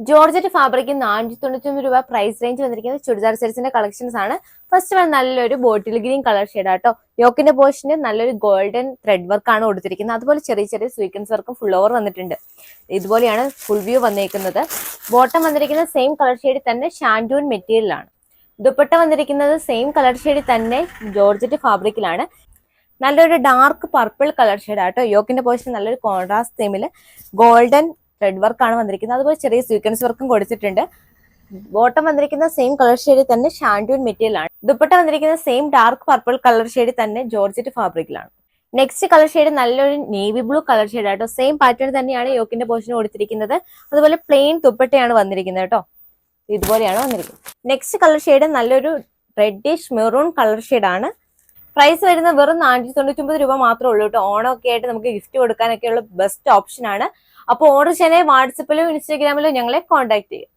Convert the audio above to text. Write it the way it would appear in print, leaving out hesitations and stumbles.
Georgette fabric 499 രൂപ price range വന്നിരിക്കുന്നത് churidar സെറ്റ്സിന്റെ collections ആണ്. ഫസ്റ്റ് വൺ നല്ലൊരു ബോട്ടിൽ ഗ്രീൻ കളർ ഷെയ്ഡ് ആട്ടോ. യോക്കിന്റെ പോർഷന് നല്ലൊരു ഗോൾഡൻ ത്രെഡ് വർക്ക് ആണ് കൊടുത്തിരിക്കുന്നത്. അതുപോലെ ചെറിയ ചെറിയ സ്വീക്വൻസ് വർക്കും ഫുൾ ഓവർ വന്നിട്ടുണ്ട്. ഇതുപോലെയാണ് ഫുൾ വ്യൂ വന്നിരിക്കുന്നത്. ബോട്ടം വന്നിരിക്കുന്നത് സെയിം കളർ ഷെയ്ഡിൽ തന്നെ ഷാൻഡൂൺ മെറ്റീരിയലാണ്. ദുപ്പട്ട വന്നിരിക്കുന്നത് സെയിം കളർ ഷെയ്ഡിൽ തന്നെ ജോർജറ്റ് ഫാബ്രിക്കിലാണ്. നല്ലൊരു ഡാർക്ക് പർപ്പിൾ കളർ ഷെയ്ഡ് ആട്ടോ. യോക്കിന്റെ പോർഷൻ നല്ലൊരു കോൺട്രാസ്റ്റ് തീമിൽ ഗോൾഡൻ ത്രെഡ് വർക്ക് ആണ് വന്നിരിക്കുന്നത്. അതുപോലെ ചെറിയ സ്വീക്വൻസ് വർക്കും കൊടുത്തിട്ടുണ്ട്. ബോട്ടം വന്നിരിക്കുന്ന സെയിം കളർ ഷെയ്ഡിൽ തന്നെ ഷാൻഡൂൺ മെറ്റീരിയൽ ആണ്. ദുപ്പട്ട വന്നിരിക്കുന്ന സെയിം ഡാർക്ക് പർപ്പിൾ കളർ ഷെയ്ഡിൽ തന്നെ ജോർജറ്റ് ഫാബ്രിക്കിലാണ്. നെക്സ്റ്റ് കളർ ഷെയ്ഡ് നല്ലൊരു നേവി ബ്ലൂ കളർ ഷെയ്ഡ് ആട്ടോ. സെയിം പാറ്റേൺ തന്നെയാണ് യോക്കിന്റെ പോർഷൻ കൊടുത്തിരിക്കുന്നത്. അതുപോലെ പ്ലെയിൻ ദുപ്പട്ടയാണ് വന്നിരിക്കുന്നത് കേട്ടോ. ഇതുപോലെയാണ് വന്നിരിക്കുന്നത്. നെക്സ്റ്റ് കളർ ഷെയ്ഡ് നല്ലൊരു റെഡിഷ് മെറൂൺ കളർ ഷെയ്ഡ് ആണ്. പ്രൈസ് വരുന്നത് വെറും 499 രൂപ മാത്രമേ ഉള്ളൂ കേട്ടോ. ഓണമൊക്കെ ആയിട്ട് നമുക്ക് ഗിഫ്റ്റ് കൊടുക്കാനൊക്കെയുള്ള ബെസ്റ്റ് ഓപ്ഷൻ ആണ്. അപ്പോൾ ഓർഡർ ചെയ്യാനായി വാട്സപ്പിലും ഇൻസ്റ്റാഗ്രാമിലും ഞങ്ങളെ കോൺടാക്ട് ചെയ്യുക.